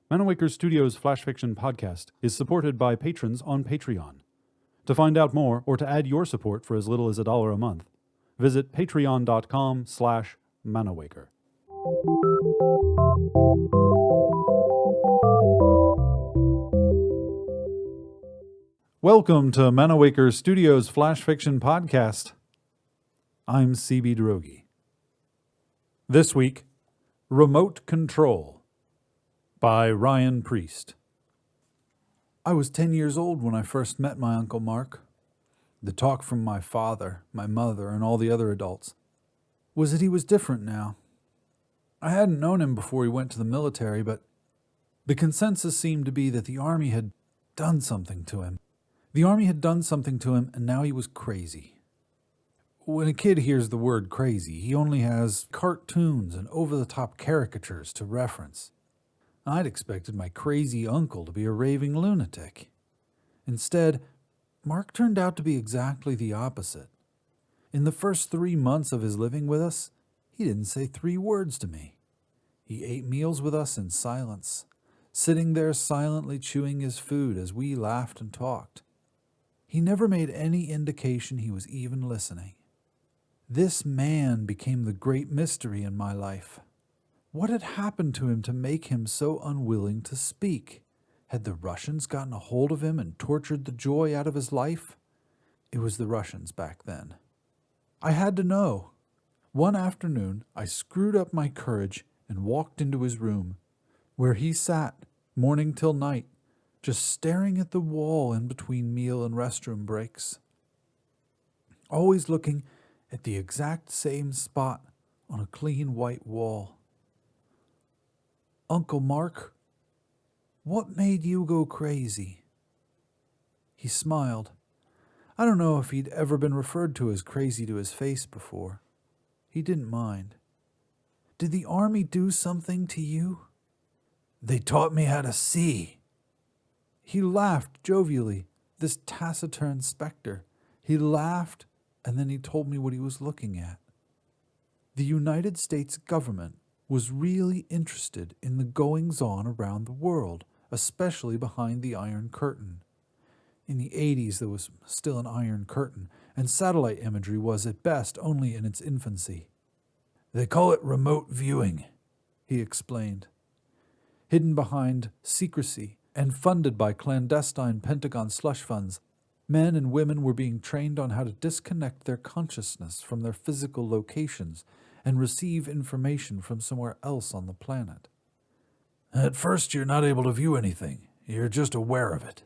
Manawaker Studios Flash Fiction Podcast is supported by patrons on Patreon. To find out more or to add your support for as little as $1 a month, visit patreon.com/Manawaker. Welcome to Manawaker Studios Flash Fiction Podcast. I'm CB Drogi. This week, Remote Control by Ryan Priest. I was 10 years old when I first met my Uncle Mark. The talk from my father, my mother, and all the other adults was that he was different now. I hadn't known him before he went to the military, but the consensus seemed to be that the Army had done something to him. The Army had done something to him, and now he was crazy. When a kid hears the word crazy, he only has cartoons and over-the-top caricatures to reference. I'd expected my crazy uncle to be a raving lunatic. Instead, Mark turned out to be exactly the opposite. In the first 3 months of his living with us, he didn't say 3 words to me. He ate meals with us in silence, sitting there silently chewing his food as we laughed and talked. He never made any indication he was even listening. This man became the great mystery in my life. What had happened to him to make him so unwilling to speak? Had the Russians gotten a hold of him and tortured the joy out of his life? It was the Russians back then. I had to know. One afternoon, I screwed up my courage and walked into his room, where he sat, morning till night, just staring at the wall in between meal and restroom breaks. Always looking at the exact same spot on a clean white wall. Uncle Mark, what made you go crazy? He smiled. I don't know if he'd ever been referred to as crazy to his face before. He didn't mind. Did the Army do something to you? They taught me how to see. He laughed jovially, this taciturn specter. He laughed, and then he told me what he was looking at. The United States government was really interested in the goings-on around the world, especially behind the Iron Curtain. In the 80s, there was still an Iron Curtain, and satellite imagery was, at best, only in its infancy. They call it remote viewing, he explained. Hidden behind secrecy and funded by clandestine Pentagon slush funds, men and women were being trained on how to disconnect their consciousness from their physical locations and receive information from somewhere else on the planet. At first, you're not able to view anything. You're just aware of it.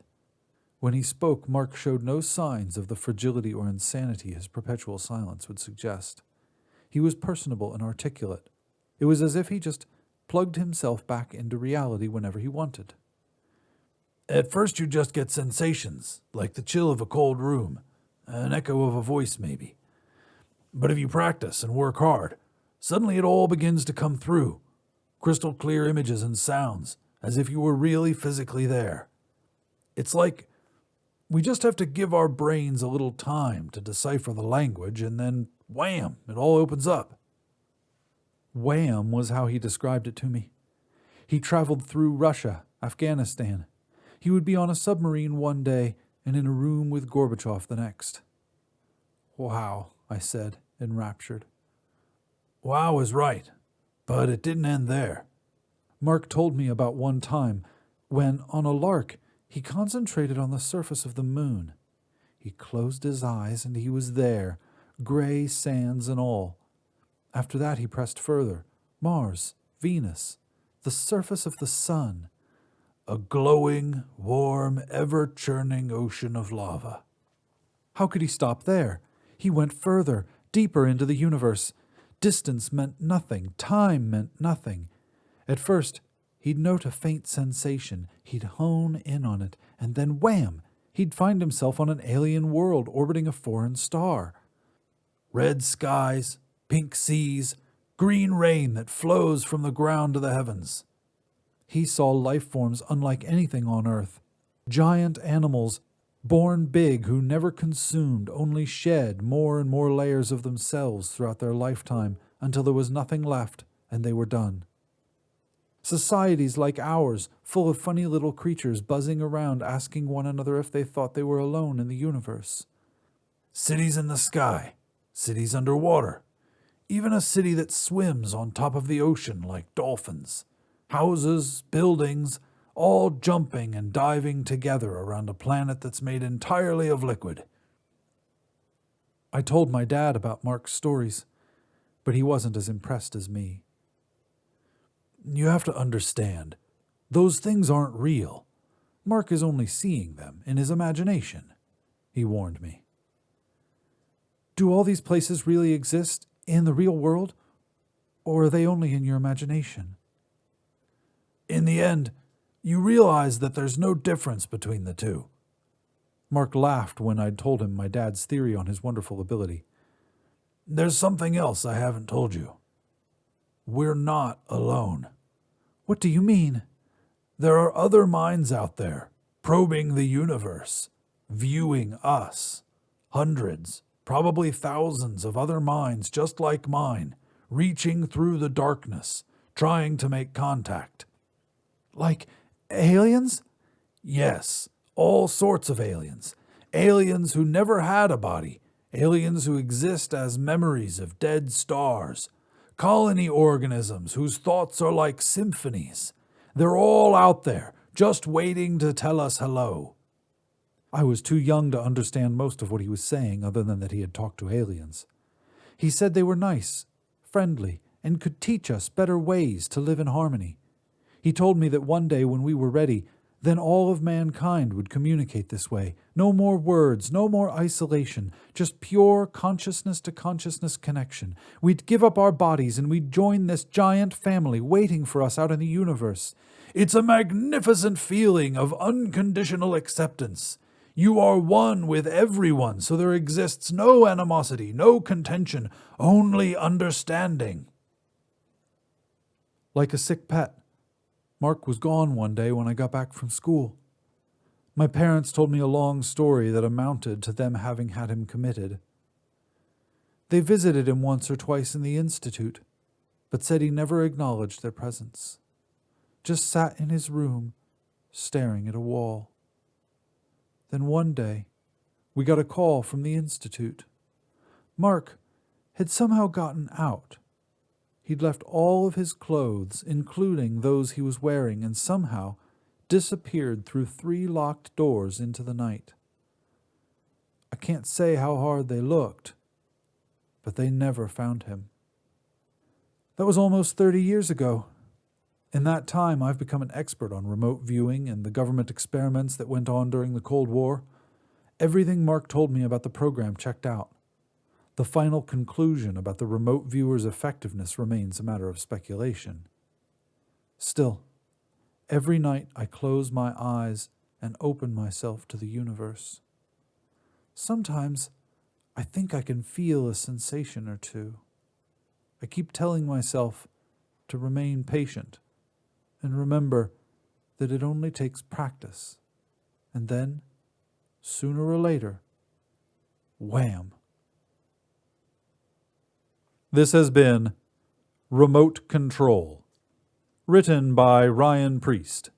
When he spoke, Mark showed no signs of the fragility or insanity his perpetual silence would suggest. He was personable and articulate. It was as if he just plugged himself back into reality whenever he wanted. At first, you just get sensations, like the chill of a cold room, an echo of a voice maybe. But if you practice and work hard, suddenly it all begins to come through. Crystal clear images and sounds, as if you were really physically there. It's like we just have to give our brains a little time to decipher the language, and then wham, it all opens up. Wham was how he described it to me. He traveled through Russia, Afghanistan. He would be on a submarine one day and in a room with Gorbachev the next. Wow, I said, enraptured. Wow is right, but it didn't end there. Mark told me about one time when, on a lark, he concentrated on the surface of the moon. He closed his eyes and he was there, gray sands and all. After that he pressed further. Mars, Venus, the surface of the sun. A glowing, warm, ever-churning ocean of lava. How could he stop there? He went further, deeper into the universe. Distance meant nothing. Time meant nothing. At first, he'd note a faint sensation. He'd hone in on it, and then wham! He'd find himself on an alien world orbiting a foreign star. Red skies, pink seas, green rain that flows from the ground to the heavens. He saw life forms unlike anything on Earth. Giant animals, born big, who never consumed, only shed more and more layers of themselves throughout their lifetime until there was nothing left and they were done. Societies like ours, full of funny little creatures buzzing around asking one another if they thought they were alone in the universe. Cities in the sky, cities underwater, even a city that swims on top of the ocean like dolphins. Houses, buildings, all jumping and diving together around a planet that's made entirely of liquid. I told my dad about Mark's stories, but he wasn't as impressed as me. You have to understand, those things aren't real. Mark is only seeing them in his imagination, he warned me. Do all these places really exist in the real world, or are they only in your imagination? In the end, you realize that there's no difference between the two. Mark laughed when I'd told him my dad's theory on his wonderful ability. There's something else I haven't told you. We're not alone. What do you mean? There are other minds out there, probing the universe, viewing us. Hundreds, probably thousands of other minds just like mine, reaching through the darkness, trying to make contact. Like aliens? Yes, all sorts of aliens. Aliens who never had a body. Aliens who exist as memories of dead stars. Colony organisms whose thoughts are like symphonies. They're all out there, just waiting to tell us hello. I was too young to understand most of what he was saying, other than that he had talked to aliens. He said they were nice, friendly, and could teach us better ways to live in harmony. He told me that one day when we were ready, then all of mankind would communicate this way. No more words, no more isolation, just pure consciousness-to-consciousness connection. We'd give up our bodies and we'd join this giant family waiting for us out in the universe. It's a magnificent feeling of unconditional acceptance. You are one with everyone, so there exists no animosity, no contention, only understanding. Like a sick pet. Mark was gone one day when I got back from school. My parents told me a long story that amounted to them having had him committed. They visited him once or twice in the institute, but said he never acknowledged their presence. Just sat in his room, staring at a wall. Then one day, we got a call from the institute. Mark had somehow gotten out. He'd left all of his clothes, including those he was wearing, and somehow disappeared through 3 locked doors into the night. I can't say how hard they looked, but they never found him. That was almost 30 years ago. In that time, I've become an expert on remote viewing and the government experiments that went on during the Cold War. Everything Mark told me about the program checked out. The final conclusion about the remote viewer's effectiveness remains a matter of speculation. Still, every night I close my eyes and open myself to the universe. Sometimes I think I can feel a sensation or two. I keep telling myself to remain patient and remember that it only takes practice. And then, sooner or later, wham! This has been Remote Control, written by Ryan Priest.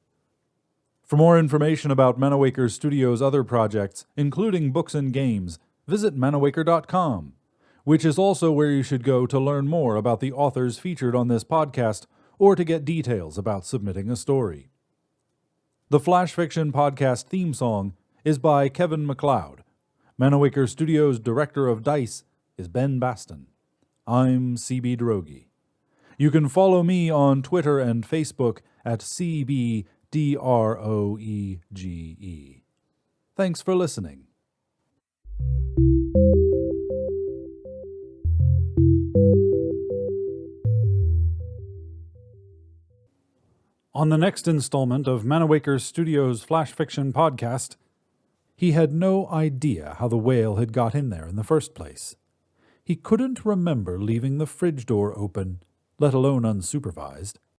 For more information about Manawaker Studios' other projects, including books and games, visit manawaker.com, which is also where you should go to learn more about the authors featured on this podcast or to get details about submitting a story. The Flash Fiction Podcast theme song is by Kevin MacLeod. Manawaker Studios' Director of Dice is Ben Baston. I'm CB Droege. You can follow me on Twitter and Facebook at CBDROEGE. Thanks for listening. On the next installment of Manawaker Studios' Flash Fiction Podcast, he had no idea how the whale had got in there in the first place. He couldn't remember leaving the fridge door open, let alone unsupervised.